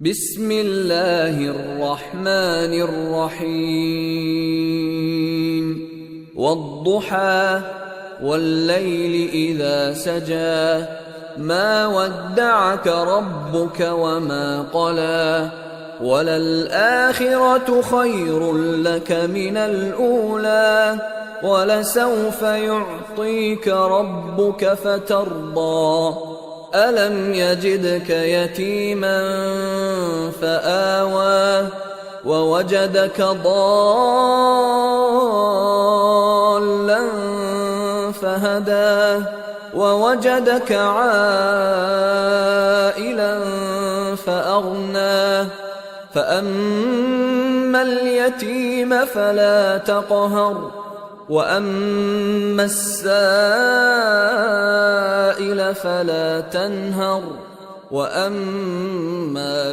بسم الله الرحمن الرحيم والضحى والليل إذا سجى ما ودعك ربك وما قلى وللآخرة خير لك من الأولى ولسوف يعطيك ربك فترضى ألم يجدك يتيما فآوى ووجدك ضالا فهدى ووجدك عائلا فأغنى فأما اليتيم فلا تقهر وأما السائل فلا تنهر وأما